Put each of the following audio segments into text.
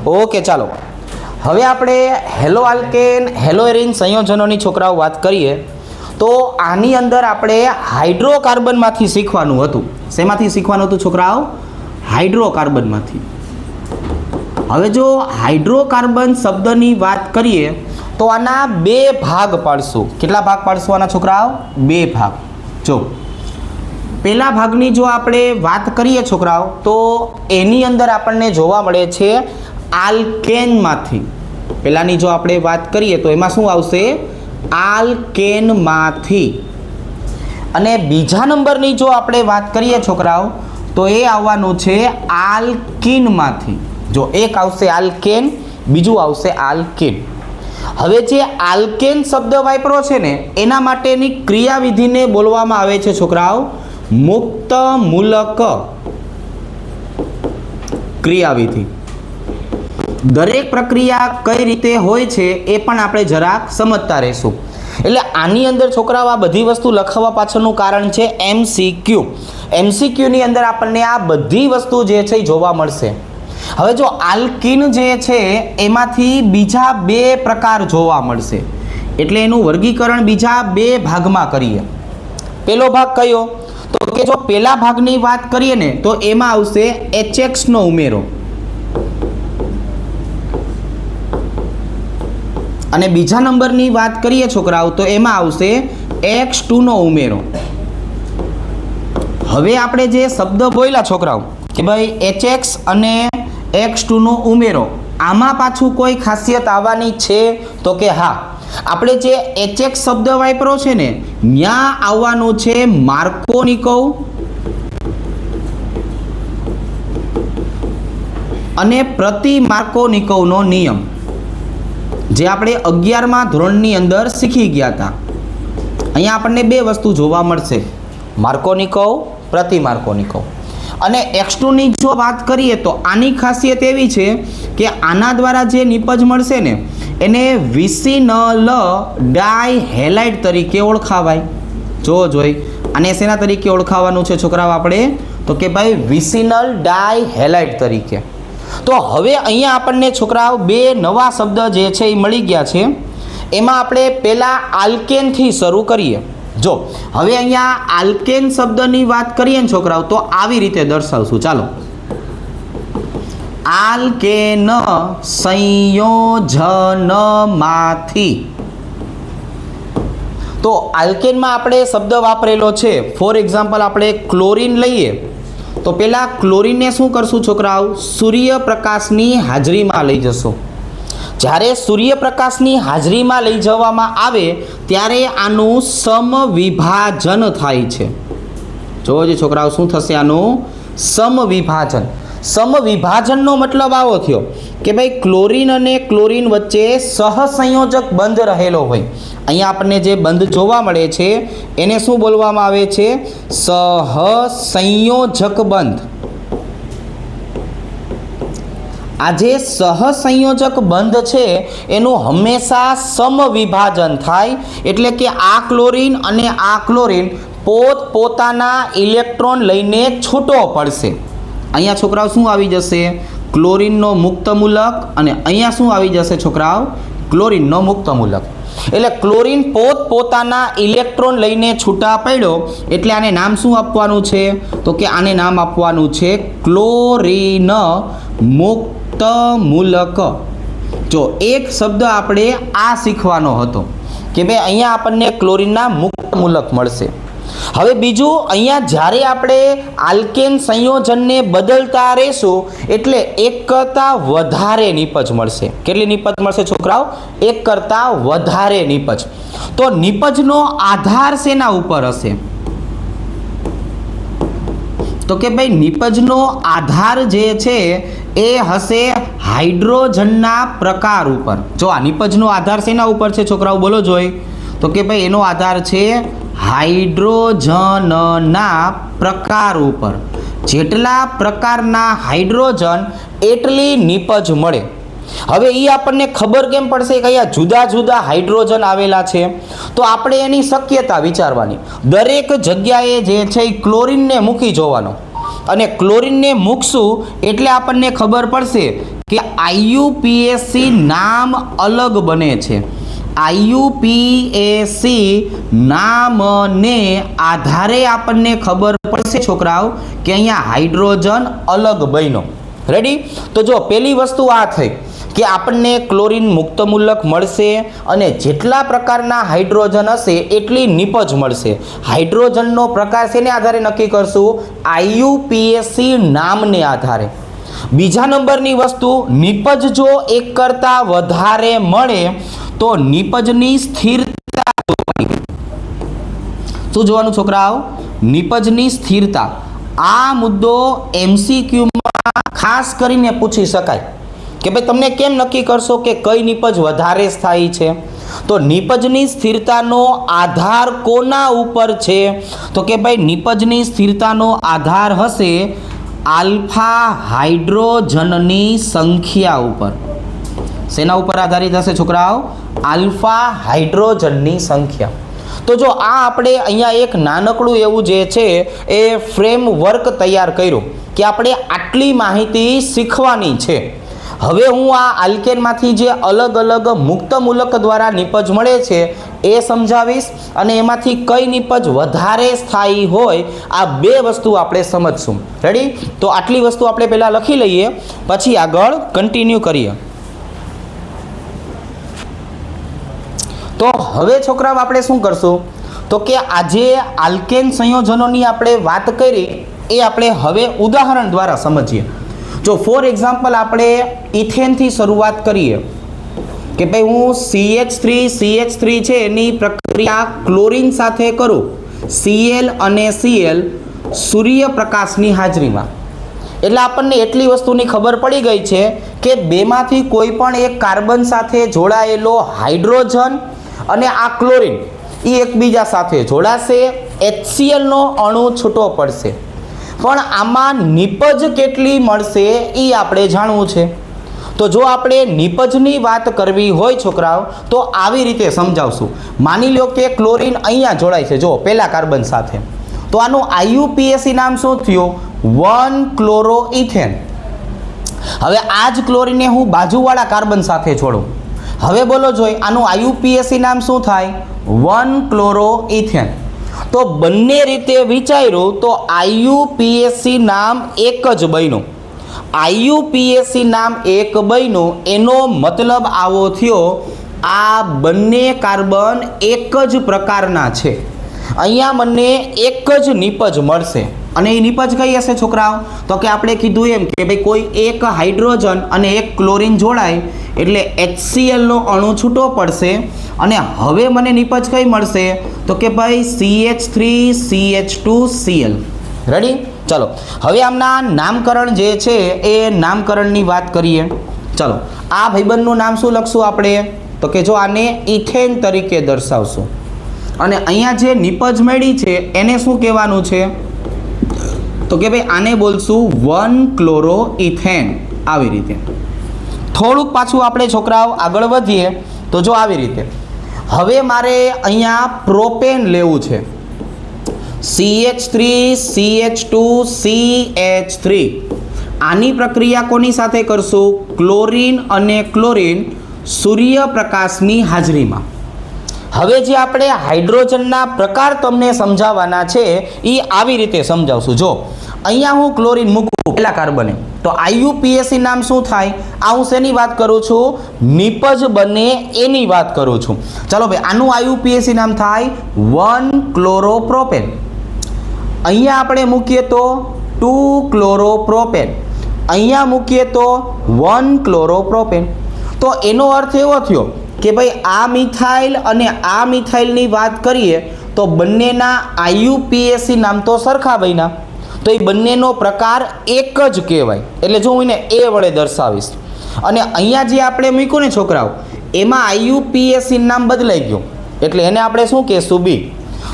Okay चलो हवे आपणे हेलो आल्केन हेलो एरिन संयोजनोनी छोकराओ बात करिए तो आनी अंदर आपणे हाइड्रोकार्बन मांथी शीखवानुं हतुं। शेमांथी शीखवानुं हतुं छोकराओ? हाइड्रोकार्बन मांथी। हवे जो हाइड्रोकार्बन शब्दनी बात करिए तो आना बे भाग पाडशुं। केटला भाग पाडशुं आना छोकराओ? बे भाग। जो पहला भागनी जो आपणे बात करिए छोकराओ तो एनी अंदर आपणने जोवा मळे छे आल्केन मांथी। पहलानी जो आपणे बात करिए तो एमां शुं आवशे? आल्केन मांथी। अने बीजा नंबरनी जो आपणे बात करिए छोकराओ तो ए आववानुं छे आल्कीन मांथी। जो एक आवशे आल्केन, बीजुं आवशे आल्कीन। हवे जे आल्केन शब्द वापरो छे ने एना माटेनी क्रियाविधिने बोलवामां आवे छे छोकराओ मुक्त मूलक क्रियाविधि। दरेक प्रक्रिया कई रीते होय छे ए पण आपणे जराक समजता रहीशुं। એટલે આની અંદર છોકરાઓ આ બધી વસ્તુ લખવા પાછળનું કારણ છે MCQ। MCQ ની અંદર આપણને આ બધી વસ્તુ જે છે જોવા મળશે। હવે જો આલ્કીન જે છે એમાંથી બીજા બે પ્રકાર જોવા મળશે, એટલે એનું વર્ગીકરણ બીજા બે ભાગમાં કરીએ। પહેલો ભાગ કયો? તો કે જો પહેલા ભાગની વાત કરીએ ને તો એમાં આવશે HX નો ઉમેરો અને બીજા નંબરની વાત કરીએ છોકરાઓ તો એમાં આવશે X2 નો ઉમેરો। હવે આપણે જે શબ્દ બોલ્યા છોકરાઓ કે ભાઈ HX અને X2 નો ઉમેરો, આમાં પાછું કોઈ ખાસિયત આવવાની છે તો કે હા, આપણે જે HX શબ્દ વાપરો છે ને ત્યાં આવવાનું છે માર્કોનિકોવ અને પ્રતિ માર્કોનિકોવનો નિયમ, જે આપણે 11મા ધોરણની અંદર શીખી ગયા હતા। અહીંયા આપણને બે વસ્તુ જોવા મળશે, માર્કોનિકોવ, પ્રતિ માર્કોનિકોવ। અને X2 ની જો વાત કરીએ તો આની ખાસિયત એવી છે કે આના દ્વારા જે નિપજ મળશે ને એને વિસિનલ ડાયહેલાઇડ તરીકે ઓળખાવાય। જો જોઈ આને શેના તરીકે ઓળખાવાનું છે છોકરાઓ આપણે? તો કે ભાઈ વિસિનલ ડાયહેલાઇડ તરીકે। તો હવે અહીંયા આપણને છોકરાઓ બે નવા શબ્દ જે છે એ મળી ગયા છે। એમાં આપણે પહેલા આલ્કેનથી શરૂ કરીએ। જો હવે અહીંયા આલ્કેન શબ્દની વાત કરીએ ને છોકરાઓ તો આવી રીતે દર્શાવશું। ચાલો, આલ્કેન સંયોજનમાંથી। તો આલ્કેનમાં આપણે શબ્દ વાપરેલો છે, ફોર એક્ઝામ્પલ આપણે ક્લોરીન લઈએ તો પહેલા ક્લોરીનને શું કરશું છોકરાઓ? સૂર્યપ્રકાશની હાજરીમાં લઈ જશો। જ્યારે સૂર્યપ્રકાશની હાજરીમાં લઈ જવામાં આવે ત્યારે આનું સમવિભાજન થાય છે। જોજો છોકરાઓ શું થશે? આનું સમવિભાજન। સમવિભાજનનો મતલબ આવો થયો કે ભાઈ ક્લોરીન અને ક્લોરીન વચ્ચે સહસંયોજક બંધ રહેલો હોય। અહીંયા આપણને જે બંધ જોવા મળે છે એને શું બોલવામાં આવે છે? સહસંયોજક બંધ। આ જે સહસંયોજક બંધ છે એનું હંમેશા સમવિભાજન થાય, એટલે કે આ ક્લોરીન અને આ ક્લોરીન પોતપોતાના ઇલેક્ટ્રોન લઈને છૂટો પડશે। અહીંયા છોકરાઓ શું આવી જશે? ક્લોરીનનો મુક્ત મૂલક અને અહીંયા શું આવી જશે છોકરાઓ? ક્લોરીનનો મુક્ત મૂલક। એટલે ક્લોરીન પોતપોતાના ઇલેક્ટ્રોન લઈને છૂટા પડ્યો એટલે આને નામ શું આપવાનું છે? તો કે આને નામ આપવાનું છે ક્લોરીન મુક્ત મૂલક। જો એક શબ્દ આપણે આ શીખવાનો હતો કે ભાઈ અહીંયા આપણને ક્લોરીનના મુક્ત મૂલક મળશે। હવે બીજું, અહીંયા જ્યારે આપણે આલ્કેન સંયોજનને બદલતા રહેશું એટલે એક કરતાં વધારે નિપજ મળશે। કેટલી નિપજ મળશે છોકરાઓ? એક કરતાં વધારે નિપજ। તો નિપજનો આધાર શેના ઉપર હશે? તો કે ભાઈ નિપજનો આધાર જે છે એ હશે હાઇડ્રોજનના પ્રકાર ઉપર। જો આ નિપજનો આધાર શેના ઉપર છે છોકરાઓ? બોલો જોઈ। તો કે ભાઈ એનો આધાર છે હાઇડ્રોજનના પ્રકાર ઉપર। જેટલા પ્રકારના હાઇડ્રોજન એટલી નિપજ મળે। હવે એ આપણને ખબર કેમ પડશે કે અહીંયા જુદા જુદા હાઇડ્રોજન આવેલા છે? તો આપણે એની શક્યતા વિચારવાની। દરેક જગ્યાએ જે છે એ ક્લોરીનને મૂકી જોવાનો અને ક્લોરીનને મૂકશું એટલે આપણને ખબર પડશે કે IUPAC નામ અલગ બને છે. IUPAC નામને આધારે આપણને ખબર પડશે છોકરાઓ કે અહીંયા હાઇડ્રોજન અલગ બન્યો. રેડી? તો જો પહેલી વસ્તુ આ થઈ કે આપણને ક્લોરીન મુક્ત મૂલક મળશે અને જેટલા પ્રકારના હાઇડ્રોજન હશે એટલી નિપજ મળશે. હાઇડ્રોજનનો પ્રકાર શેને આધારે નક્કી કરશું? IUPAC નામને આધારે. બીજા નંબરની વસ્તુ, નિપજ જો એક કરતાં વધારે મળે તો નિપજની સ્થિરતા જોવાની. શું જોવાનું છોકરાઓ? નિપજની સ્થિરતા. આ મુદ્દો MCQમાં ખાસ કરીને પૂછી શકાય કે ભાઈ તમને કેમ નક્કી કરશો કે કઈ નિપજ વધારે સ્થાયી છે? તો નિપજની સ્થિરતાનો આધાર કોના ઉપર છે? તો કે ભાઈ નિપજની સ્થિરતાનો આધાર હશે આલ્ફા હાઇડ્રોજનની સંખ્યા ઉપર. શેના ઉપર આધારિત હશે છોકરાઓ? આલ્ફા હાઇડ્રોજનની સંખ્યા. તો જો આ આપણે અહીંયા એક નાનકડું એવું જે છે એ ફ્રેમવર્ક તૈયાર કર્યું કે આપણે આટલી માહિતી શીખવાની છે. હવે હું આ આલ્કેનમાંથી જે અલગ અલગ મુક્ત મૂલક દ્વારા નિપજ મળે છે એ સમજાવીશ અને એમાંથી કઈ નિપજ વધારે સ્થાયી હોય આ બે વસ્તુ આપણે સમજશું. રેડી? તો આટલી વસ્તુ આપણે પહેલાં લખી લઈએ, પછી આગળ કન્ટિન્યુ કરીએ. તો હવે છોકરાઓ આપણે શું કરશું? તો કે આજે આલ્કેન સંયોજનોની આપણે વાત કરી એ આપણે હવે ઉદાહરણ દ્વારા સમજીએ. જો ફોર એક્ઝામ્પલ આપણે ઇથેનથી શરૂઆત કરીએ કે ભાઈ હું CH3 છે એની પ્રક્રિયા ક્લોરીન સાથે કરું, Cl અને Cl સૂર્યપ્રકાશની હાજરીમાં. એટલે આપણને એટલી વસ્તુની ખબર પડી ગઈ છે કે બેમાંથી કોઈ પણ એક કાર્બન સાથે જોડાયેલો હાઇડ્રોજન અને આ ક્લોરીન એ એકબીજા સાથે જોડાશે, HCl નો અણુ છૂટો પડશે. પણ આમાં નિપજ કેટલી મળશે એ આપણે જાણવું છે. તો જો આપણે નિપજની વાત કરવી હોય છોકરાઓ તો આવી રીતે સમજાવશું. માની લો કે ક્લોરીન અહીંયા જોડાય છે, જો પહેલા કાર્બન સાથે, તો આનું IUPAC નામ શું થયું? 1-ક્લોરોઇથેન. હવે આ જ ક્લોરીનને હું બાજુવાળા કાર્બન સાથે જોડું, હવે બોલો જોઈ આનું IUPAC નામ શું થાય? 1-ક્લોરોઇથેન. તો બંને રીતે વિચાર્યું તો IUPAC નામ એક જ બન્યું. IUPAC નામ એક બન્યું એનો મતલબ આવો થયો આ બંને કાર્બન એક જ પ્રકારના છે. અહીંયા મને એક જ નિપજ મળશે અને એ નિપજ કઈ હશે છોકરાઓ? તો કે આપણે કીધું એમ કે ભાઈ કોઈ એક હાઇડ્રોજન અને એક ક્લોરીન જોડાય એટલે HCl નો અણુ છૂટો પડશે અને હવે મને નિપજ કઈ મળશે? તો કે ભાઈ CH3CH2Cl. રેડી? ચલો હવે આમના નામકરણ જે છે એ નામકરણની વાત કરીએ. ચલો આ ભાઈબંધનું નામ શું લખશું આપણે? તો કે જો આને ઇથેન તરીકે દર્શાવશું અને અહીંયા જે નિપજ મળી છે એને શું કહેવાનું છે? તો કે ભાઈ આને બોલશું 1-ક્લોરોઇથેન. આવી રીતે થોડુંક પાછું આપણે છોકરાઓ આગળ વધીએ તો જો આવી રીતે હવે મારે અહીંયા પ્રોપેન લેવું છે, CH3CH2CH3. આની પ્રક્રિયા કોની સાથે કરશું? ક્લોરીન અને ક્લોરીન સૂર્યપ્રકાશની હાજરીમાં. હવે જે આપણે હાઇડ્રોજનના પ્રકાર તમને સમજાવવાના છે એ આવી રીતે સમજાવશું. જો અહીંયા હું ક્લોરીન મૂકું પહેલા કાર્બને તો IUPAC નામ શું થાય? આ હું શેની વાત કરું છું? નિપજ બને એની વાત કરું છું. ચાલો ભાઈ આનું IUPAC નામ થાય 1-ક્લોરોપ્રોપેન. અહીંયા આપણે મૂકીએ તો 2-ક્લોરોપ્રોપેન, અહીંયા મૂકીએ તો 1-ક્લોરોપ્રોપેન. તો એનો અર્થ એવો થયો કે ભાઈ આ મિથાઇલ અને આ મિથાઇલની વાત કરીએ તો બંનેના IUPAC નામ તો સરખા બન્યા, તો એ બંનેનો પ્રકાર એક જ કહેવાય. એટલે જો હું એને એ વડે દર્શાવીશ અને અહીંયા જે આપણે મૂક્યું ને છોકરાઓ એમાં IUPAC નામ બદલાઈ ગયું એટલે એને આપણે શું કહેશું? B.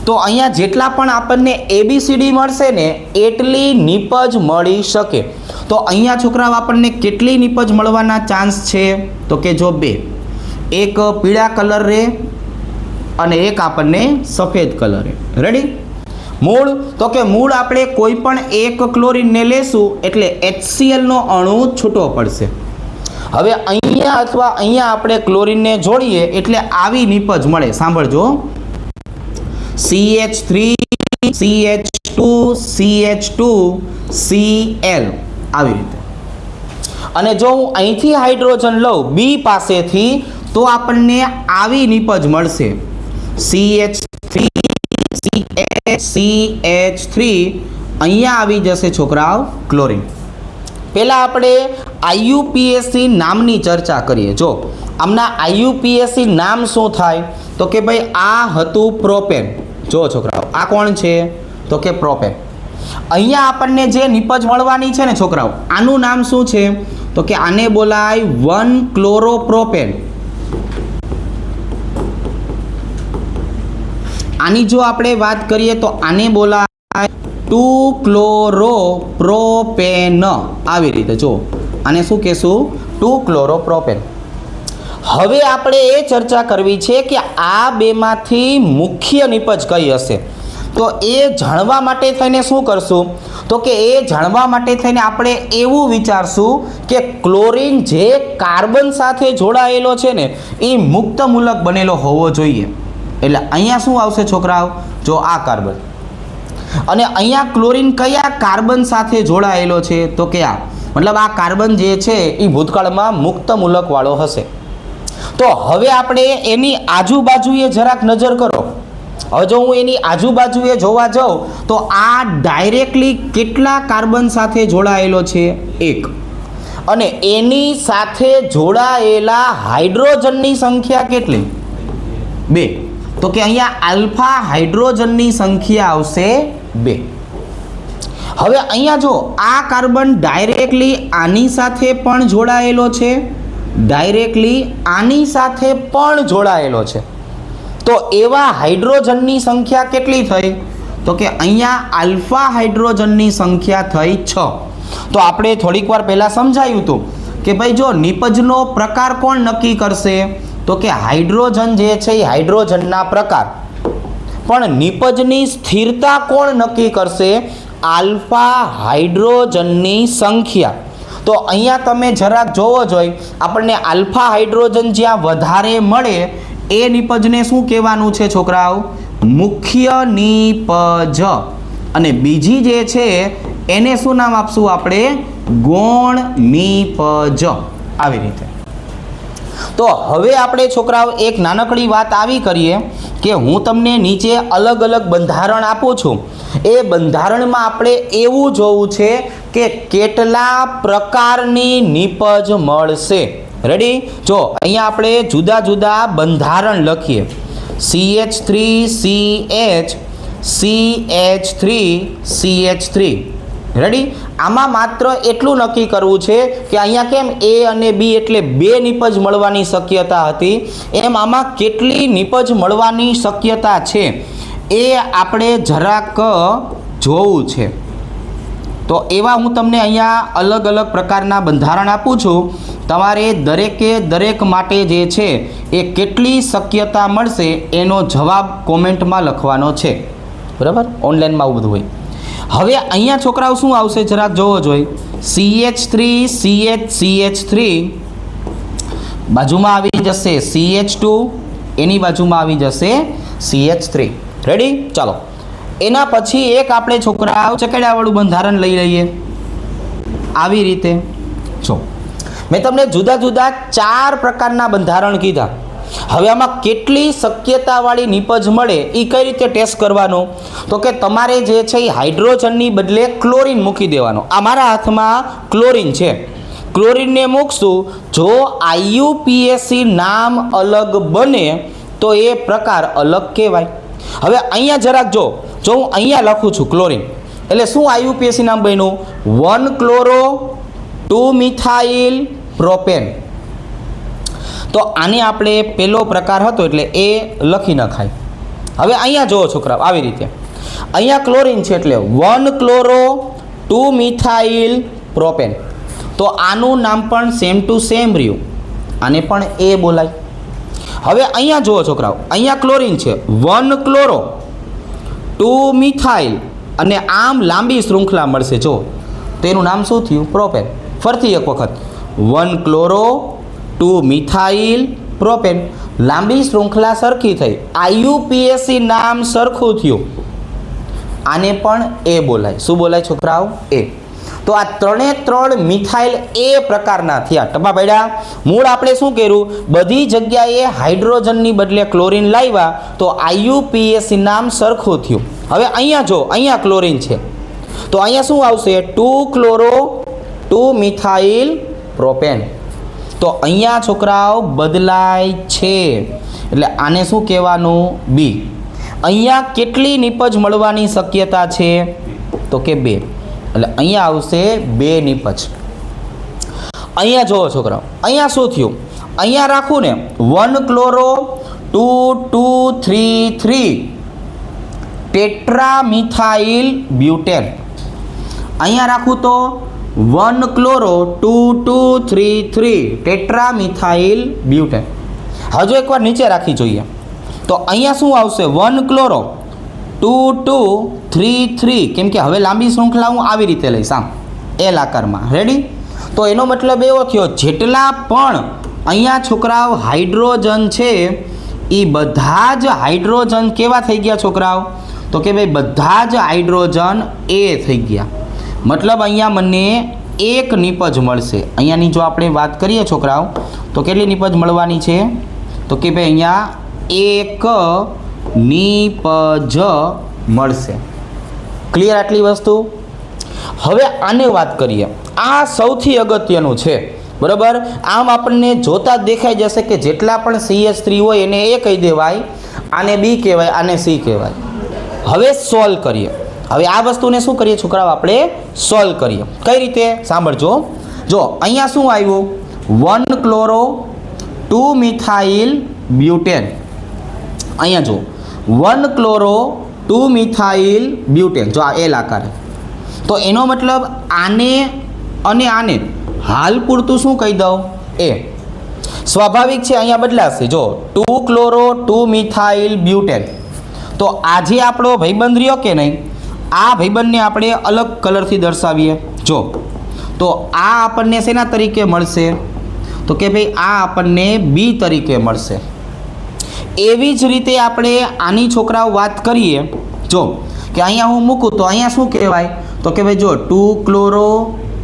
તો અહીંયા જેટલા પણ આપણને ABCD મળશે ને એટલી નિપજ મળી શકે. તો અહીંયા છોકરાઓ આપણને કેટલી નિપજ મળવાના ચાન્સ છે? તો કે જો 2, એક પીળા કલર રે અને એક આપણને સફેદ કલર રે. રેડી? મૂળ તો કે મૂળ આપણે કોઈ પણ એક ક્લોરીનને લેશું એટલે HCl નો અણુ છૂટો પડશે. હવે અહીંયા અથવા અહીંયા આપણે ક્લોરીનને જોડીએ એટલે આવી નિપજ મળે. સાંભળજો, CH3 CH2 CH2 Cl આવી રીતે. અને જો હું અહીંથી હાઇડ્રોજન લઉં બી પાસેથી તો આપણને આવી નિપજ મળશે, CH3 CH3 અહીંયા આવી જશે છોકરાઓ ક્લોરીન. પહેલાં આપણે IUPAC નામની ચર્ચા કરીએ. જો આમના IUPAC નામ શું થાય તો કે ભાઈ આ હતું પ્રોપેન. જો છોકરાઓ આ કોણ છે તો કે પ્રોપેન. અહીંયા આપણને જે નિપજ મળવાની છે ને છોકરાઓ આનું નામ શું છે તો કે આને બોલાય 1-ક્લોરોપ્રોપેન. આની જો આપણે વાત કરીએ તો આને બોલાય 2-ક્લોરોપ્રોપેન. આવી રીતે જો આને શું કહેશું 2-ક્લોરોપ્રોપેન. હવે આપણે એ ચર્ચા કરવી છે કે આ બેમાંથી મુખ્ય નિપજ કઈ હશે. તો એ જાણવા માટે થઈને શું કરશું તો કે એ જાણવા માટે થઈને આપણે એવું વિચારશું કે ક્લોરીન જે કાર્બન સાથે જોડાયેલો છે ને એ મુક્ત મૂલક બનેલો હોવો જોઈએ. એટલે અહીંયા શું આવશે છોકરાઓ, જો આ કાર્બન, અને અહીંયા ક્લોરીન કયા કાર્બન સાથે જોડાયેલો છે તો કે આ, મતલબ આ કાર્બન જે છે એ ભૂતકાળમાં મુક્ત મૂલક વાળો હશે. તો હવે આપણે એની આજુબાજુએ જરાક નજર કરો. હવે જો હું એની આજુબાજુએ જોવા જાઉં તો આ ડાયરેક્ટલી કેટલા કાર્બન સાથે જોડાયેલો છે, 1, અને એની સાથે જોડાયેલા હાઇડ્રોજનની સંખ્યા કેટલી, 2. તો કે અહીંયા આલ્ફા હાઇડ્રોજનની સંખ્યા આવશે 2. હવે અહીંયા જો આ કાર્બન ડાયરેક્ટલી આની સાથે પણ જોડાયેલો છે, ડાયરેક્ટલી આની સાથે પણ જોડાયેલો છે. તો એવા હાઇડ્રોજનની સંખ્યા કેટલી થઈ તો કે અહીંયા આલ્ફા હાઇડ્રોજનની સંખ્યા થઈ 6. તો આપણે થોડીક વાર પહેલાં સમજાયું હતું કે ભાઈ જો નિપજનો પ્રકાર કોણ નક્કી કરશે તો કે હાઇડ્રોજન જે છે એ હાઇડ્રોજનના પ્રકાર, પણ નિપજની સ્થિરતા કોણ નક્કી કરશે, આલ્ફા હાઇડ્રોજનની સંખ્યા. તો અહીંયા તમે જરાક જોવો જોઈએ, આપણને આલ્ફા હાઇડ્રોજન જ્યાં વધારે મળે એ નિપજને શું કહેવાનું છે છોકરાઓ, મુખ્ય નિપજ. અને બીજી જે છે એને શું નામ આપશું આપણે, ગૌણ નિપજ. આવી રીતે. તો હવે આપણે છોકરાઓ એક નાનકડી વાત આવી કરીએ કે હું તમને નીચે અલગ અલગ બંધારણ આપું છું. એ બંધારણમાં આપણે એવું જોવું છે કે કેટલા પ્રકારની નિપજ મળશે. રેડી? જો અહીંયા આપણે જુદા જુદા બંધારણ લખીએ, CH3CH CH3 CH3. રેડી? આમાં માત્ર એટલું નક્કી કરવું છે કે અહીંયા કેમ A અને B એટલે 2 નિપજ મળવાની શક્યતા હતી, એમ આમાં કેટલી નિપજ મળવાની શક્યતા છે એ આપણે જરાક જોવું છે. તો એવા હું તમને અહીંયા અલગ અલગ પ્રકારના બંધારણ આપું છું. તમારે દરેકે દરેક માટે જે છે એ કેટલી શક્યતા મળશે એનો જવાબ કોમેન્ટમાં લખવાનો છે. બરાબર? ઓનલાઈનમાં આવું બધું હોય. હવે અહીંયા છોકરાઓ શું આવશે જરાક જોવો જોઈએ, CH3 CH3 બાજુમાં આવી જશે CH2, એની બાજુમાં આવી જશે CH3. રેડી? ચાલો એના પછી એક આપણે છોકરાઓ ચકેડાવાળું બંધારણ લઈ લઈએ. આવી રીતે જો મેં તમને જુદા જુદા 4 પ્રકારના બંધારણ કીધા. હવે આમાં કેટલી શક્યતાવાળી નિપજ મળે એ કઈ રીતે ટેસ્ટ કરવાનો તો કે તમારે જે છે એ હાઇડ્રોજનની બદલે ક્લોરીન મૂકી દેવાનો. આ મારા હાથમાં ક્લોરીન છે, ક્લોરીનને મૂકશું. જો IUPAC નામ અલગ બને તો એ પ્રકાર અલગ કહેવાય. હવે અહીંયા જરાક જો હું અહીંયા લખું છું ક્લોરીન એટલે શું IUPAC નામ બન્યું, 1-ક્લોરો 2-મિથાઇલ પ્રોપેન. તો આને આપણે પહેલો પ્રકાર હતો એટલે એ લખી નખાય. હવે અહીંયા જુઓ છોકરાઓ આવી રીતે, અહીંયા ક્લોરીન છે એટલે 1-ક્લોરો 2-મિથાઇલ પ્રોપેન. તો આનું નામ પણ સેમ ટુ સેમ રહ્યું, આને પણ એ બોલાય. હવે અહીંયા જુઓ છોકરાઓ, અહીંયા ક્લોરીન છે 1-ક્લોરો 2 મિથાઇલ અને આમ લાંબી શૃંખલા મળશે જો તો એનું નામ શું થયું? પ્રોપેન. ફરીથી એક વખત 1 ક્લોરો 2 મિથાઇલ પ્રોપેન. લાંબી શૃંખલા સરખી થઈ, IUPAC નામ સરખું થયું. આને પણ એ બોલાય. શું બોલાય છોકરાઓ? એ. તો આ ત્રણે મિથાઇલ એ પ્રકારના થયા. ટપા પડ્યા. મૂળ આપણે શું કર્યું? બધી જગ્યાએ હાઇડ્રોજનની બદલે ક્લોરીન લાવ્યા તો IUPAC નામ સરખું થયું. હવે અહીંયા જો, અહીંયા ક્લોરીન છે તો અહીંયા શું આવશે? 2 ક્લોરો 2 મિથાઇલ પ્રોપેન. તો અહીંયા છોકરાઓ બદલાય છે એટલે આને શું કહેવાનું? બી. અહીંયા કેટલી નિપજ મળવાની શક્યતા છે? તો કે 2. એટલે અહીંયા આવશે 2 નિપજ. અહીંયા જુઓ છોકરાઓ, અહીંયા શું થયું? અહીંયા રાખું ને 1 ક્લોરો 2 2 3 3 ટેટ્રામિથાઇલ બ્યુટેન. અહીંયા રાખું તો 1 ક્લોરો 2 2 3 3 ટેટ્રામિથાઇલ બ્યુટેન. હજુ એકવાર નીચે રાખી જોઈએ તો અહીંયા શું આવશે? 1 ક્લોરો 2 2 3 3 કેમ કે હવે લાંબી શૃંખલા હું આવી રીતે લઈશ આમ એલ આકારમાં. રેડી? તો એનો મતલબ એવો થયો જેટલા પણ અહીંયા છોકરાઓ હાઇડ્રોજન છે એ બધા જ હાઇડ્રોજન કેવા થઈ ગયા છોકરાઓ? તો કે ભાઈ બધા જ હાઇડ્રોજન એ થઈ ગયા. મતલબ અહીંયા મને એક નિપજ મળશે. અહીંયાની જો આપણે વાત કરીએ છોકરાઓ તો કેટલી નિપજ મળવાની છે? તો કે ભાઈ અહીંયા એક નિપજ મળશે. ક્લિયર આટલી વસ્તુ? હવે આને વાત કરીએ. આ સૌથી અગત્યનું છે, બરાબર? આમ આપણને જોતા જ દેખાઈ જશે કે જેટલા પણ CH3 હોય એને એ કહી દેવાય, આને બી કહેવાય, આને સી કહેવાય. હવે સોલ્વ કરીએ. હવે આ વસ્તુને શું કરીએ છોકરાઓ? આપણે સોલ્વ કરીએ. કઈ રીતે? સાંભળજો. જો અહીંયા શું આવ્યું? 1 ક્લોરો 2 મિથાઇલ બ્યુટેન. અહીંયા જો 1 ક્લોરો 2 મિથાઇલ બ્યુટેન. જો આ એલ આકારે. તો એનો મતલબ આને અને આને હાલ પૂરતું શું કહી દઉં? એ. સ્વાભાવિક છે અહીંયા બદલાશે. જો 2 ક્લોરો 2 મિથાઇલ બ્યુટેન. તો આજે આપણો ભાઈબંધ રહ્યો કે નહીં, આ ભાઈબંધને આપણે અલગ કલરથી દર્શાવીએ. જો તો આ આપણને શેના તરીકે મળશે? તો કે ભાઈ આ આપણને બી તરીકે મળશે. એવી જ રીતે આપણે આની છોકરાઓ વાત કરીએ. જો કે અહીંયા હું મૂકું તો અહીંયા શું કહેવાય? તો કે ભાઈ જો 2 ક્લોરો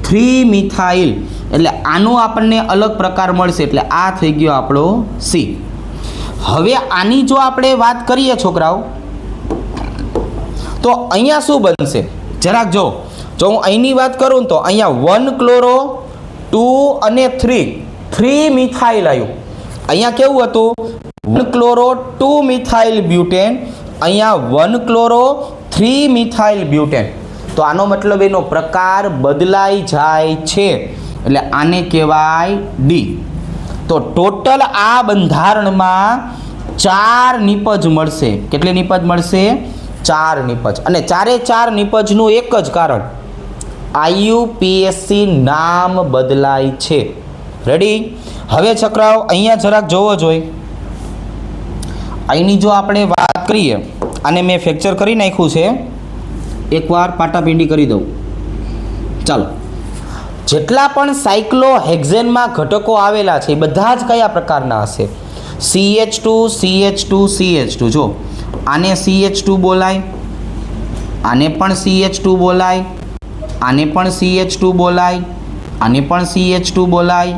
3 મિથાઇલ એટલે આનો આપણને અલગ પ્રકાર મળશે એટલે આ થઈ ગયો આપણો સી. હવે આની જો આપણે વાત કરીએ છોકરાઓ તો અહીંયા શું બનશે? જરાક જો હું અહીંની વાત કરું તો અહીંયા 1 ક્લોરો 2 અને 3 મિથાઇલ આવ્યું. અહીંયા કેવું હતું? 1 ક્લોરો 2 મિથાઇલ બ્યુટેન. અહીંયા 1 ક્લોરો 3 મિથાઇલ બ્યુટેન. તો આનો મતલબ એનો પ્રકાર બદલાઈ જાય છે એટલે આને કહેવાય ડી. તો ટોટલ આ બંધારણમાં 4 નિપજ મળશે. કેટલી નિપજ મળશે? 4 નિપજ. અને 4 નિપજનું એક જ કારણ, IUPAC નામ બદલાય છે. રેડી? હવે છોકરાઓ અહીંયા જરાક જોવો જોઈએ. અહીંની જો આપણે વાત કરીએ, આને મેં ફ્રેક્ચર કરી નાખ્યું છે, એકવાર પાટાપિંડી કરી દઉં. ચાલો. જેટલા પણ સાયક્લોહેક્ઝેનમાં ઘટકો આવેલા છે એ બધા જ કયા પ્રકારના હશે? CH2 CH2 CH2. જો આને CH2 બોલાય, આને પણ CH2 બોલાય, આને પણ CH2 બોલાય, આને પણ CH2 બોલાય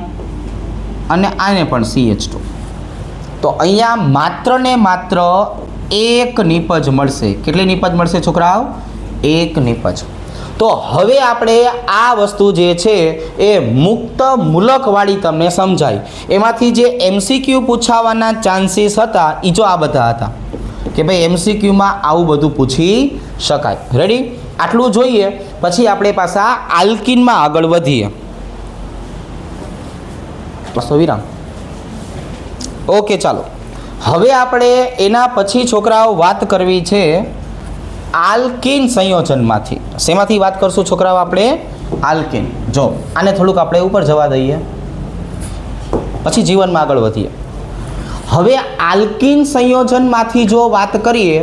અને આને પણ CH2. તો અહીંયા માત્ર ને માત્ર એક નિપજ મળશે. કેટલી નિપજ મળશે છોકરાઓ? એક નિપજ. તો હવે આપણે આ વસ્તુ જે છે એ મુક્ત મૂલકવાળી તમને સમજાય. એમાંથી જે MCQ પૂછાવાના ચાન્સીસ હતા એ જો આ બધા હતા કે ભાઈ MCQમાં આવું બધું પૂછી શકાય. રેડી? આટલું જોઈએ પછી આપણે પાછા આલ્કિનમાં આગળ વધીએ. વિરામ. ઓકે, ચાલો. હવે આપણે એના પછી છોકરાઓ વાત કરવી છે આલ્કિન સંયોજનમાંથી. શેમાંથી વાત કરશું છોકરાઓ આપણે? આલ્કિન. જો આને થોડુંક આપણે ઉપર જવા દઈએ પછી જીવનમાં આગળ વધીએ. હવે આલ્કિન સંયોજનમાંથી જો વાત કરીએ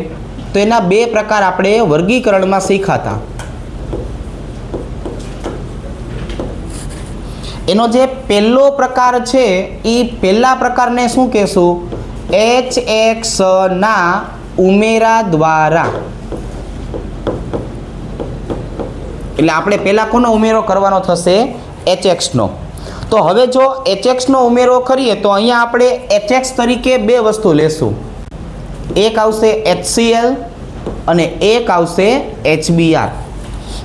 તો એના બે પ્રકાર આપણે વર્ગીકરણમાં શીખ્યા. એનો જે પહેલો પ્રકાર છે એ પહેલા પ્રકારને શું કહેશું? HX ના ઉમેરા દ્વારા. એટલે આપણે પહેલા કોનો ઉમેરો કરવાનો થશે? HX નો. તો હવે જો HX નો ઉમેરો કરીએ તો અહીંયા આપણે HX તરીકે બે વસ્તુ લેશું. એક આવશે HCl અને એક આવશે HBr.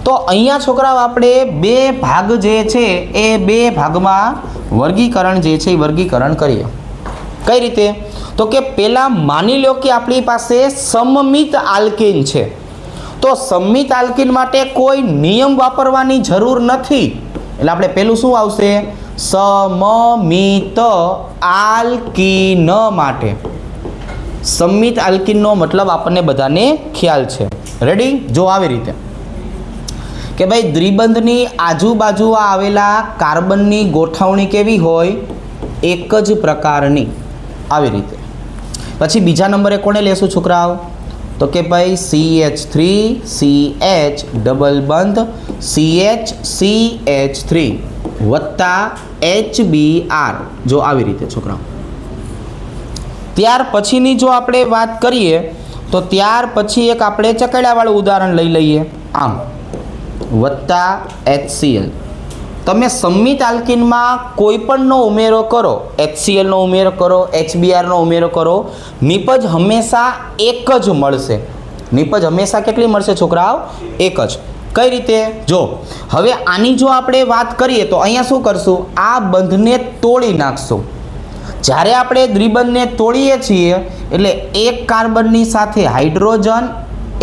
તો અહીંયા છોકરાઓ આપણે બે ભાગ જે છે એ બે ભાગમાં વર્ગીકરણ જે છે એ વર્ગીકરણ કરીએ. કઈ રીતે? તો કે પહેલા માની લો કે આપણી પાસે સમમિત આલ્કીન છે. તો સમમિત આલ્કીન માટે કોઈ નિયમ વાપરવાની જરૂર નથી. એટલે આપણે પહેલું શું આવશે? સમમિત આલ્કીન માટે. સમમિત આલ્કીનનો મતલબ આપણને બધાને ખ્યાલ છે. રેડી? જો આવી રીતે કે ભાઈ દ્વિબંધની આજુબાજુ આવેલા કાર્બનની ગોઠવણી કેવી હોય? એક જ પ્રકારની. આવી રીતે. પછી બીજા નંબરે કોને લેશું છોકરાઓ? તો કે ભાઈ CH3 CH ડબલ બંધ CH વત્તા HBr. જો આવી રીતે છોકરાઓ. ત્યાર પછીની જો આપણે વાત કરીએ તો ત્યાર પછી એક આપણે ચકડાવાળું ઉદાહરણ લઈ લઈએ. આમ વત્તા HCl. તમે સંમિત આલ્કીનમાં કોઈ પણનો ઉમેરો કરો, HCl નો ઉમેરો કરો, HBr નો ઉમેરો કરો, નિપજ હંમેશા એક જ મળશે. નિપજ હંમેશા કેટલી મળશે છોકરાઓ? એક જ. કઈ રીતે? જો હવે આની જો આપણે વાત કરીએ તો અહીંયા શું કરશું? આ બંધને તોડી નાખશું. જ્યારે આપણે દ્વિબંધને તોડીએ છીએ એટલે એક કાર્બનની સાથે હાઇડ્રોજન,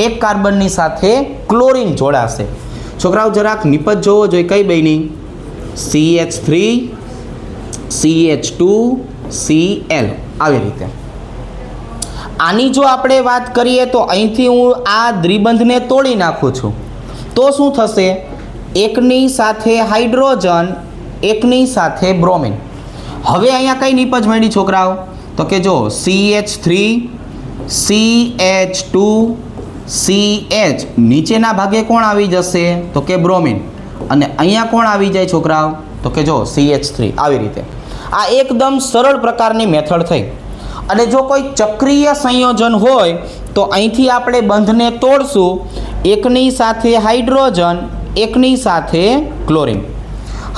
એક કાર્બનની સાથે ક્લોરીન જોડાશે. છોકરાઓ જરાક નિપજ જોવો જોઈએ. કઈ બની? CH3 CH2 Cl. આવી રીતે. આની જો આપણે વાત કરીએ તો અહીંથી હું આ દ્વિબંધને તોડી નાખું છું તો શું થશે? એકની સાથે હાઇડ્રોજન, એકની સાથે બ્રોમિન. હવે અહીંયા કઈ નિપજ મળી છોકરાઓ? તો કે જો CH3 CH2 CH નીચેના ભાગે કોણ આવી જશે? તો કે બ્રોમિન. અને અહીંયા કોણ આવી જાય છોકરાઓ? તો કે જો CH3. આવી રીતે. આ એકદમ સરળ પ્રકારની મેથડ થઈ. અને જો કોઈ ચક્રીય સંયોજન હોય તો અહીંથી આપણે બંધને તોડશું. એકની સાથે હાઇડ્રોજન, એકની સાથે ક્લોરીન.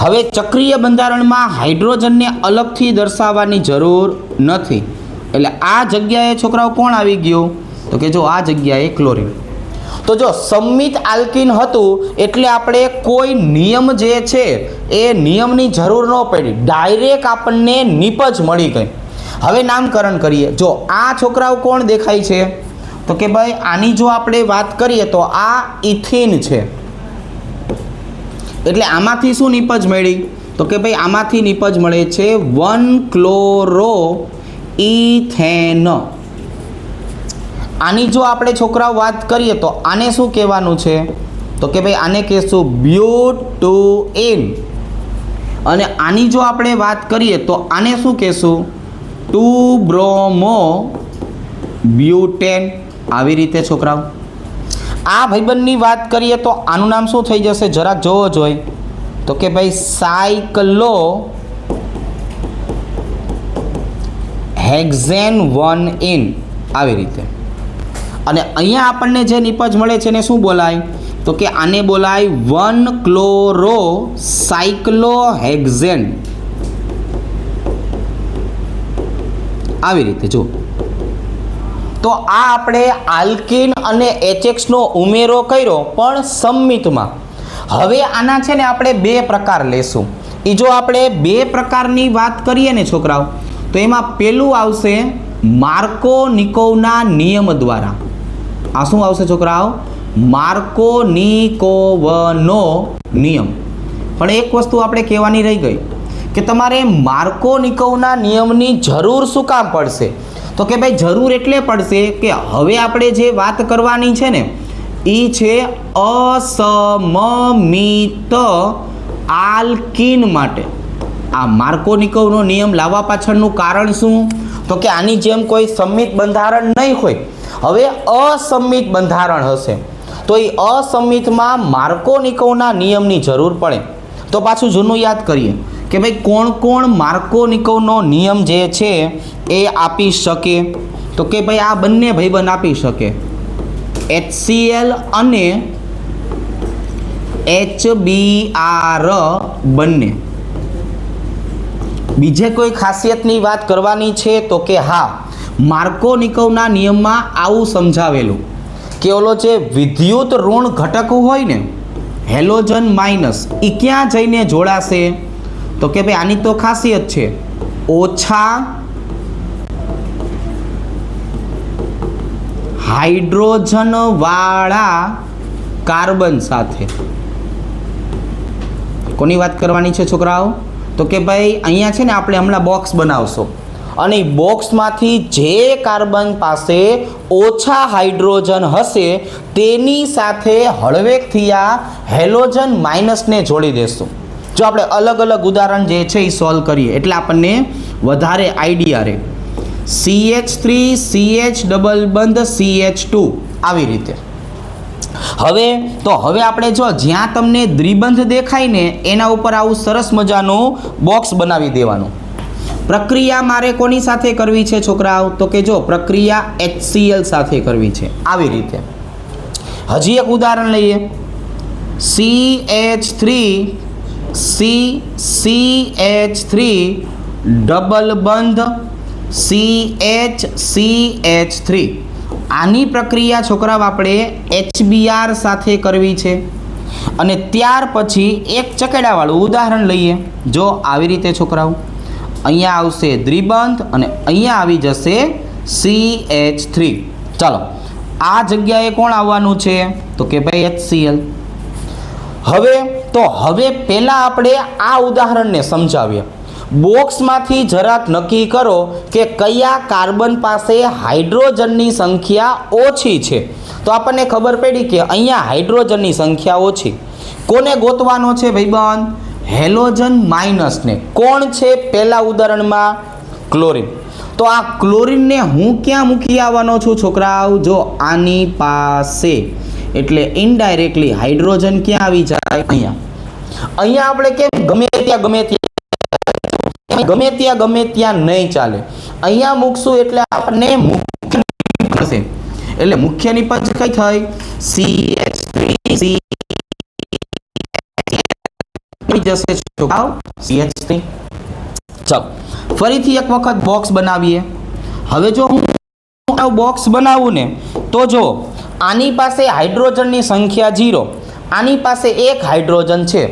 હવે ચક્રીય બંધારણમાં હાઇડ્રોજનને અલગથી દર્શાવવાની જરૂર નથી. એટલે આ જગ્યાએ છોકરાઓ કોણ આવી ગયું? તો કે જો આ જગ્યાએ ક્લોરીન. તો જો સંમિત આલ્કીન હતું એટલે આપણે કોઈ નિયમ જે છે એ નિયમની જરૂર ન પડી. ડાયરેક્ટ આપણને નિપજ મળી ગઈ. હવે નામકરણ કરીએ. જો આ છોકરાઓ કોણ દેખાય છે? તો કે ભાઈ આની જો આપણે વાત કરીએ તો આ ઇથિન છે. એટલે આમાંથી શું નિપજ મળી? તો કે ભાઈ આમાંથી નિપજ મળે છે 1-ક્લોરો ઇથેન. આની જો આપણે છોકરાઓ વાત કરીએ તો આને શું કહેવાનું છે? તો કે ભાઈ આને કહેશું બ્યુટેન. અને આની જો આપણે વાત કરીએ તો આને શું કહેશું? 2-બ્રોમો બ્યુટેન. આવી રીતે છોકરાઓ. આ ભાઈબંધની વાત કરીએ તો આનું નામ શું થઈ જશે? જરાક જોવો જોઈએ. તો કે ભાઈ સાયક્લો હેક્ઝેન 1-ઇન. આવી રીતે. અને અહીંયા આપણને જે નિપજ મળે છે એને શું બોલાય? તો કે આને બોલાય 1-ક્લોરો સાયક્લોહેક્ઝેન. આવી રીતે. જો તો આ આપણે આલ્કીન અને HX નો ઉમેરો કર્યો પણ સંમિતમાં. હવે આના છે ને આપણે બે પ્રકાર લેશું. એ જો આપણે બે પ્રકારની વાત કરીએ ને છોકરાઓ તો એમાં પેલું આવશે માર્કોનિકોવના નિયમ દ્વારા. આ શું આવશે છોકરાઓ? માર્કોનિકોવનો નિયમ. પણ એક વસ્તુ આપણે કહેવાની રહી ગઈ કે તમારે માર્કોનિકોવના નિયમની જરૂર શું કામ પડશે? તો કે ભાઈ જરૂર એટલે પડશે કે હવે આપણે જે વાત કરવાની છે ને એ છે અસમમિત આલ્કીન માટે. આ માર્કોનિકોવનો નિયમ લાવવા પાછળનું કારણ શું? તો કે આની જેમ કોઈ સંમિત બંધારણ નહીં હોય હવે અસમિત બંધારણ હશે તો એ અસમિતમાં માર્કોનિકોવના નિયમની જરૂર પડે. તો પાછું જૂનું યાદ કરીએ કે ભાઈ કોણ કોણ માર્કોનિકોવનો નિયમ જે છે એ આપી શકે. તો કે ભાઈ આ બંને ભાઈબંધ આપી શકે, HCl અને HBr બંને. બીજે કોઈ ખાસિયતની વાત કરવાની છે તો કે હા, માર્કોનિકોવના નિયમમાં આવું સમજાવેલું કે ઓલો જે વિદ્યુત ઋણ ઘટક હોય ને હેલોજન માઇનસ, એ ક્યાં જઈને જોડાશે? તો કે ભાઈ આની તો ખાસિયત છે ઓછા હાઇડ્રોજન વાળા કાર્બન સાથે. કોની વાત કરવાની છે છોકરાઓ? તો કે ભાઈ અહીંયા છે ને આપણે હમણાં બોક્સ બનાવશો અને એ બોક્સમાંથી જે કાર્બન પાસે ઓછા હાઇડ્રોજન હશે તેની સાથે હળવેકથી આ હેલોજન માઇનસને જોડી દેશું. જો આપણે અલગ અલગ ઉદાહરણ જે છે એ સોલ્વ કરીએ એટલે આપણને વધારે આઈડિયા રહે. CH3 CH ડબલ બંધ CH2 આવી રીતે. હવે આપણે જો જ્યાં તમને દ્વિબંધ દેખાય ને એના ઉપર આવું સરસ મજાનું બોક્સ બનાવી દેવાનું. પ્રક્રિયા મારે કોની સાથે કરવી છે છોકરાઓ? તો કે જો પ્રક્રિયા HCl સાથે કરવી છે આવી રીતે. હજી એક ઉદાહરણ લઈએ, CH3 CH3 ડબલ બંધ CH3. આની પ્રક્રિયા છોકરાઓ આપણે HBr સાથે કરવી છે. અને ત્યાર પછી એક ચકેડાવાળું ઉદાહરણ લઈએ. જો આવી રીતે છોકરાઓ અહીંયા આવશે દ્વિબંધ અને અહીંયા આવી જશે CH3. ચાલો આ જગ્યાએ કોણ આવવાનું છે? તો કે ભાઈ HCl. હવે પહેલાં આપણે આ ઉદાહરણને સમજાવીએ. બોક્સમાંથી જરાક નક્કી કરો કે કયા કાર્બન પાસે હાઇડ્રોજનની સંખ્યા ઓછી છે. તો આપણને ખબર પડી કે અહીંયા હાઇડ્રોજનની સંખ્યા ઓછી. કોને ગોતવાનો છે ભાઈબંધ? હેલોજન માઇનસને. કોણ છે પહેલા ઉદાહરણમાં? ક્લોરીન. તો આ ક્લોરીનને હું ક્યાં મૂકી આવવાનો છું છોકરાઓ? જો આની પાસે. એટલે ઇનડાયરેક્ટલી હાઇડ્રોજન ક્યાં આવી જાય? અહીંયા આપણે કેમ ગમે ત્યાં નહીં ચાલે. અહીંયા મૂકશું એટલે આપણને મુખ્ય થશે. એટલે મુખ્ય નિપજ કઈ થઈ? CH3 જશે CH3. ચાલો ફરીથી એક વખત બોક્સ બનાવીએ. હવે જો હું બોક્સ બનાવું ને તો જો આની પાસે હાઇડ્રોજનની સંખ્યા 0, આની પાસે 1 હાઇડ્રોજન છે.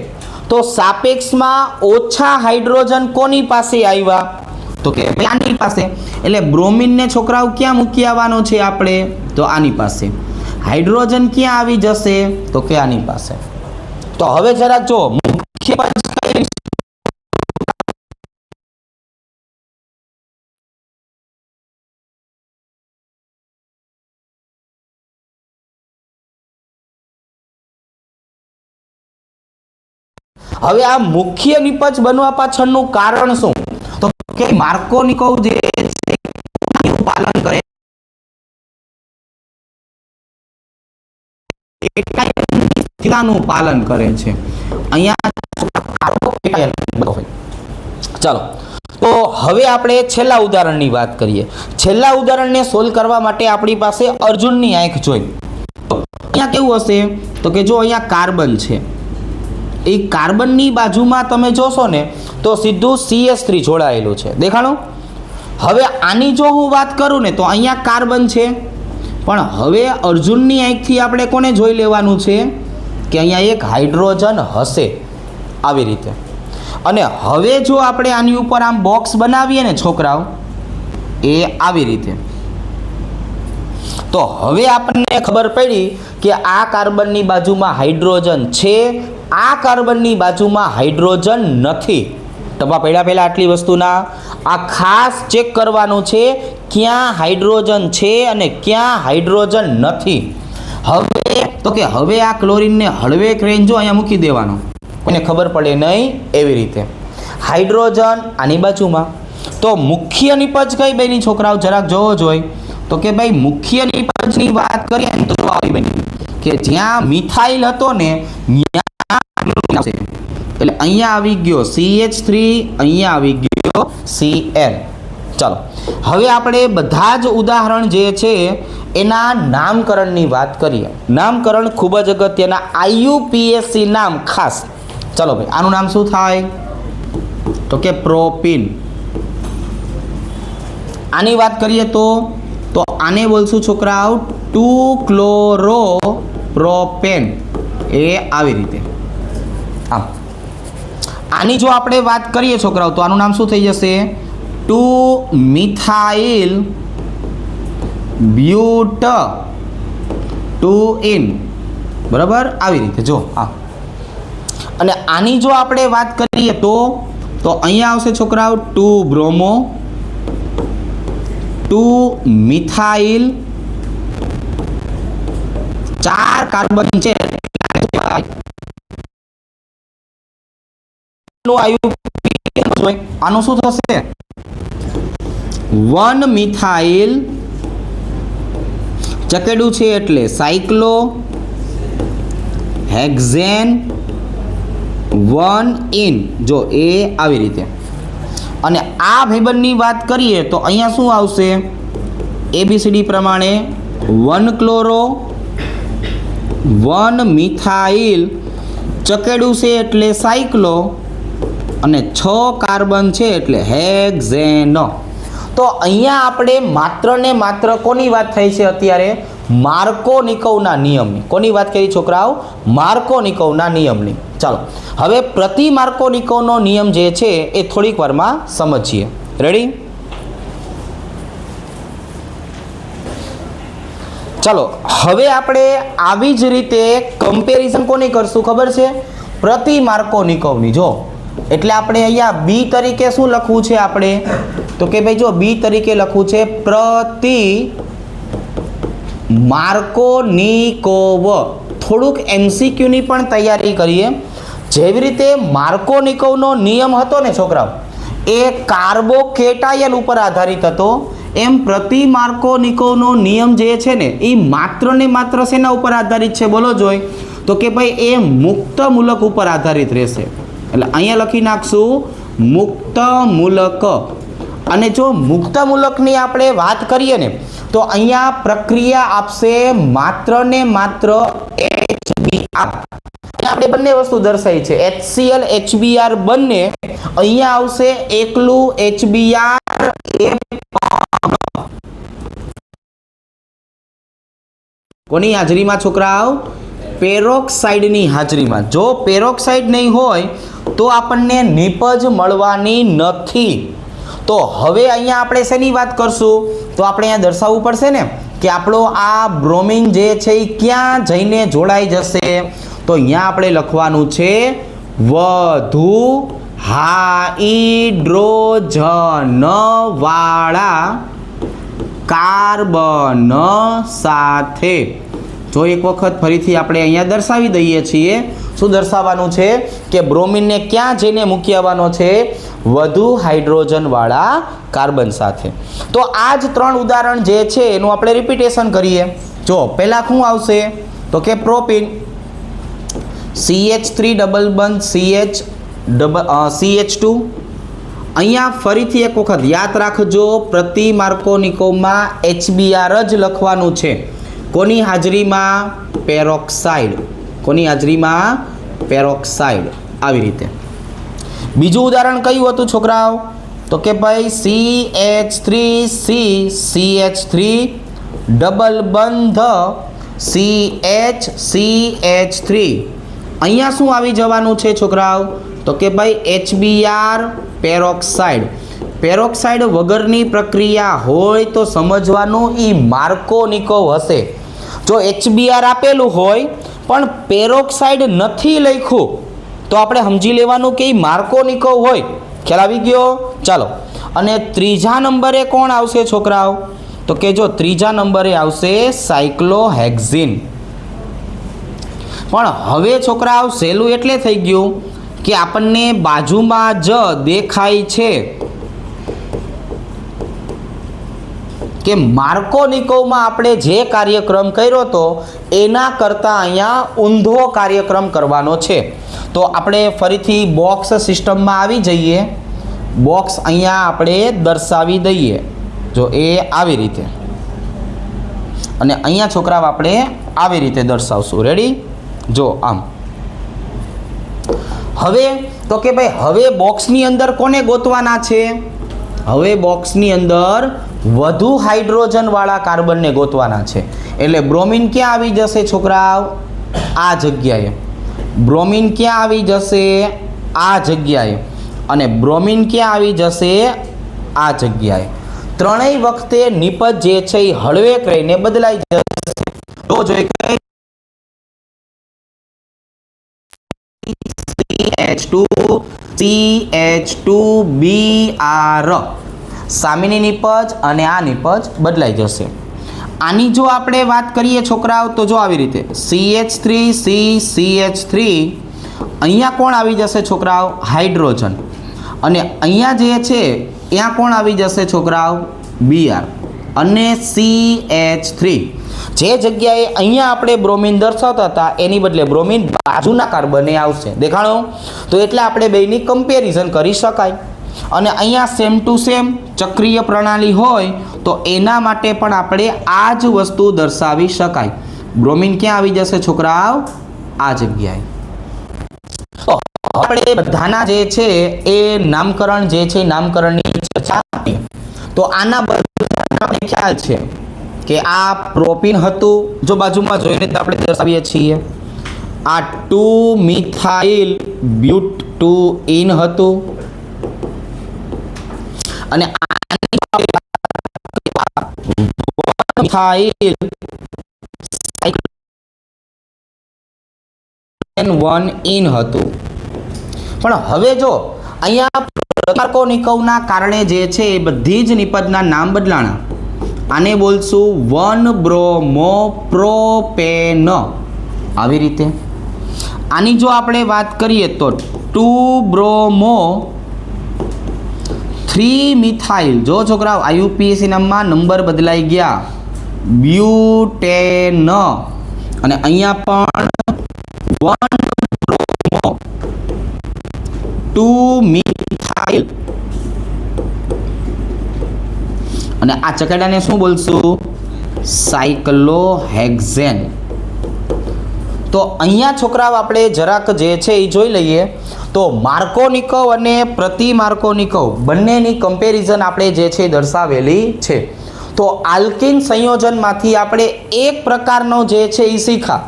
તો સાપેક્ષમાં ઓછા હાઇડ્રોજન કોની પાસે આવ્યા? તો કે આની પાસે. એટલે બ્રોમિનને છોકરાઓ ક્યાં મૂકી આવવાનો છે આપણે? તો આની પાસે. હાઇડ્રોજન ક્યાં આવી જશે? તો કે આની પાસે. તો હવે જરાક જો મુખ્ય હવે આ મુખ્ય નિપજ બનવા પાછળનું કારણ શું? તો કે માર્કોનિકોવ જે પાલન કરે નું પાલન કરે છે. અહીંયા ચાલો તો હવે આપણે છેલ્લા ઉદાહરણની વાત કરીએ. છેલ્લા ઉદાહરણને સોલ્વ કરવા માટે આપણી પાસે અર્જુનની આંખ જોઈ. અહીંયા કેવું હશે? તો કે જો અહીંયા કાર્બન છે, એ કાર્બનની બાજુમાં તમે જોશો ને તો સીધું CH3 જોડાયેલું છે. દેખાણું? હવે આની જો હું વાત કરું ને તો અહીંયા કાર્બન છે, પણ હવે અર્જુનની આંખથી આપણે કોને જોઈ લેવાનું છે કે અહીંયા એક હાઇડ્રોજન હશે આવી રીતે. અને હવે જો આપણે આની ઉપર આમ બોક્સ બનાવીએ ને છોકરાઓ એ આવી રીતે, તો હવે આપણને ખબર પડી કે આ કાર્બનની બાજુમાં હાઇડ્રોજન છે, આ કાર્બનની બાજુમાં હાઇડ્રોજન નથી. ટપા પડ્યા પહેલાં આટલી વસ્તુના આ ખાસ ચેક કરવાનું છે ક્યાં હાઇડ્રોજન છે અને ક્યાં હાઇડ્રોજન નથી. હવે તો કે હવે આ ક્લોરીનને હળવેક રેન્જો અહીંયા મૂકી દેવાનો, કોઈને ખબર પડે નહીં એવી રીતે. હાઇડ્રોજન આની બાજુમાં. તો મુખ્ય નિપજ કઈ બેની છોકરાઓ જરાક જોવો જોઈએ? તો કે ભાઈ મુખ્ય નિપજની વાત કરીએ ને તો આવી બની કે જ્યાં મિથાઇલ હતો ને ત્યાં આવશે એટલે અહીંયા આવી ગયો CH3, અહીંયા આવી ગયો Cl. ચાલો હવે આપણે બધા જ ઉદાહરણ જે છે એના નામકરણની વાત કરીએ. નામકરણ ખૂબ જ અગત્યના, IUPAC નામ ખાસ. ચાલો ભાઈ આનું નામ શું થાય તો કે પ્રોપીન. આની વાત કરીએ તો આને બોલશું છોકરાઓ 2-ક્લોરોપ્રોપેન. એ આવી રીતે આમ. આની જો આપણે વાત કરીએ છોકરાઓ તો આનું નામ શું થઈ જશે 2-મિથાઇલ બ્યુટઇન. બરાબર આવી રીતે જો હા. અને આની જો આપણે વાત કરીએ તો અહીંયા આવશે છોકરાઓ 2-બ્રોમો, 2-મિથાઇલ, 4 કાર્બન છે આનું શું થશે 1-મિથાઇલ ચકેડું છે એટલે સાયક્લો હેક્ઝેન 1-ઇન. જો એ આવી રીતે. અને આ ભાઈબંધની વાત કરીએ તો અહીંયા શું આવશે ABCD પ્રમાણે 1-ક્લોરો, 1-મિથાઇલ ચકેડું છે એટલે સાયક્લો અને 6 કાર્બન છે એટલે હેક્ઝેન. તો અહીંયા આપણે માત્ર ને માત્ર કોની વાત થઈ છે અત્યારે માર્કોનિકોવના નિયમની. કોની વાત કરી છોકરાઓ માર્કોનિકોવના નિયમની. ચાલો હવે પ્રતિ માર્કોનિકોવનો નિયમ જે છે એ થોડીક વારમાં સમજીએ. રેડી? ચાલો હવે આપણે આવી જ રીતે કમ્પેરિઝન કોની કરશું ખબર છે પ્રતિ માર્કોનિકોવની. જો એટલે આપણે અહીંયા બી તરીકે શું લખવું છે આપણે તો કે ભાઈ જો બી તરીકે લખવું છે પ્રતિ માર્કોનિકોવ. થોડુંક MCQની પણ તૈયારી કરીએ. જેવી રીતે માર્કોનિકોવનો નિયમ હતો ને છોકરાઓ એ કાર્બોકેટાયન ઉપર આધારિત હતો, એમ પ્રતિ માર્કોનિકોવનો નિયમ જે છે ને એ માત્ર ને માત્ર શેના ઉપર આધારિત છે બોલો જોઈ તો કે ભાઈ એ મુક્ત મૂલક ઉપર આધારિત રહેશે. એટલે અહીંયા લખી નાખશું મુક્ત મૂલક. અને જો મુક્ત મૂલકની આપણે વાત કરીએ ને તો અહીંયા પ્રક્રિયા આપશે માત્ર ને માત્ર HBr. આપણે બંને વસ્તુ દર્શાવી છે HCl HBr બંને. અહીંયા આવશે એકલું HBr. કોની હાજરીમાં છોકરાઓ પેરોક્સાઇડની હાજરીમાં. જો પેરોક્સાઇડ નહીં હોય તો આપણને નિપજ મળવાની નથી. તો હવે અહીંયા આપણે શેની વાત કરશું તો આપણે અહીંયા દર્શાવવું પડશે ને કે આપણો આ બ્રોમિન જે છે એ ક્યાં જઈને જોડાઈ જશે. તો અહીંયા આપણે લખવાનું છે વધુ હાઇડ્રોજન વાળા કાર્બન સાથે. જો એક વખત ફરીથી આપણે અહીંયા દર્શાવી દઈએ છીએ. શું દર્શાવવાનું છે કે બ્રોમિનને ક્યાં જઈને મૂકી આવવાનો છે વધુ હાઇડ્રોજન વાળા કાર્બન સાથે. તો આ જ 3 ઉદાહરણ જે છે એનું આપણે રિપીટેશન કરીએ. જો પહેલા શું આવશે તો કે પ્રોપીન CH3 ડબલ બંધ CH2. અહીંયા ફરીથી એક વખત યાદ રાખજો પ્રતિ માર્કોનિકોવમાં HBr જ લખવાનું છે. કોની હાજરીમાં પેરોક્સાઇડ. કોની હાજરીમાં પેરોક્સાઇડ. આવી રીતે. બીજું ઉદાહરણ કયું હતું છોકરાઓ તો કે ભાઈ CH3C CH3 ડબલ બંધ CH3. અહીંયા શું આવી જવાનું છે છોકરાઓ તો કે ભાઈ HBr પેરોક્સાઇડ. પેરોક્સાઇડ વગરની પ્રક્રિયા હોય તો સમજવાનું એ માર્કોનિકોવ હશે. જો HBr આપેલું હોય પણ પેરોક્સાઇડ નથી લખ્યું તો આપણે સમજી લેવાનું કે એ માર્કોનિકોવ હોય. ખ્યાલ આવી ગયો? ચાલો અને ત્રીજા નંબરે કોણ આવશે છોકરાઓ તો કે જો ત્રીજા નંબરે આવશે સાયક્લોહેક્ઝિન. પણ હવે છોકરાઓ સહેલું એટલે થઈ ગયું કે આપણને બાજુમાં જ દેખાય છે કે માર્કોનિકોવમાં આપણે જે કાર્યક્રમ કર્યો હતો એના કરતાં અહીંયા ઊંધો કાર્યક્રમ કરવાનો છે. તો આપણે ફરીથી બોક્સ સિસ્ટમમાં આવી જઈએ. બોક્સ અહીંયા આપણે દર્શાવી દઈએ, જો એ આવી રીતે, અને અહીંયા છોકરાઓ આપણે આવી રીતે દર્શાવશું. રેડી? જો આમ. હવે તો કે ભાઈ હવે બોક્સની અંદર કોને ગોતવાના છે? હવે બોક્સની અંદર વધુ હાઇડ્રોજનવાળા કાર્બનને ગોતવાના છે. એટલે બ્રોમિન ક્યાં આવી જશે છોકરાઓ? આ જગ્યાએ. બ્રોમિન ક્યાં આવી જશે? આ જગ્યાએ. અને બ્રોમિન ક્યાં આવી જશે? આ જગ્યાએ. ત્રણેય વખતે નિપજ જે છે એ હળવેક રહીને બદલાઈ જશે. તો જોઈએ CH2Br, સામેની નિપજ અને આ નિપજ બદલાઈ જશે. આની જો આપણે વાત કરીએ છોકરાઓ તો જો આવી રીતે CH3CCH3, અહીંયા કોણ આવી જશે છોકરાઓ? હાઇડ્રોજન. અને અહીંયા જે છે ત્યાં કોણ આવી જશે છોકરાઓ? Br અને CH3. જે જગ્યાએ અહીંયા આપણે બ્રોમિન દર્શાવતા હતા એની બદલે બ્રોમિન બાજુના કાર્બને આવશે. દેખાણો? તો એટલે આપણે બેયની કમ્પેરિઝન કરી શકાય. અને અહીંયા સેમ ટુ સેમ ચક્રીય પ્રણાલી હોય તો એના માટે પણ આપણે આ જ વસ્તુ દર્શાવી શકાય. બ્રોમિન ક્યાં આવી જશે છોકરાઓ? આ જગ્યાએ. તો આપણે બધાના જે છે એ નામકરણ જે છે નામકરણની ચર્ચા કરી. તો આના બધાને ખ્યાલ છે કે આ પ્રોપીન હતું, જો બાજુમાં જોઈને તો આપણે દર્શાવીએ છીએ. આ 2-મિથાઇલ બ્યુટઇન હતું. અને મિથાઇલ 1-ઇન હતું. પણ હવે જો અહીંયા માર્કોનિકોવના કારણે જે છે એ બધી જ નિપજના નામ બદલાણા. આને બોલશું 1-બ્રોમોપ્રોપેન, આવી રીતે. આની જો આપણે વાત કરીએ તો 2-બ્રોમો-3-મિથાઇલ, જો છોકરાઓ IUPAC નામમાં નંબર બદલાઈ ગયા, બ્યુટેન. અને અહીંયા પણ 1-બ્રોમો-2-મિથાઇલ. અને આ ચકેડાને શું બોલશું? સાયક્લોહેક્ઝેન. તો અહીંયા છોકરાઓ આપણે જરાક જે છે એ જોઈ લઈએ. તો માર્કોનિકોવ અને પ્રતિ માર્કોનિકોવ બંનેની કમ્પેરિઝન આપણે જે છે દર્શાવેલી છે. તો આલ્કિન સંયોજનમાંથી આપણે એક પ્રકારનો જે છે એ શીખા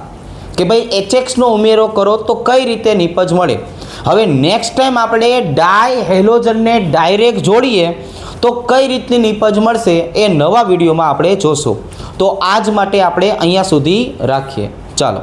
કે ભાઈ HX નો ઉમેરો કરો તો કઈ રીતે નિપજ મળે. હવે નેક્સ્ટ ટાઈમ આપણે ડાય હેલોજનને ડાયરેક્ટ જોડીએ તો કઈ રીતની નિપજ મળશે એ નવા વિડીયોમાં આપણે જોશું. તો આજ માટે આપણે અહીંયા સુધી રાખીએ. ચાલો.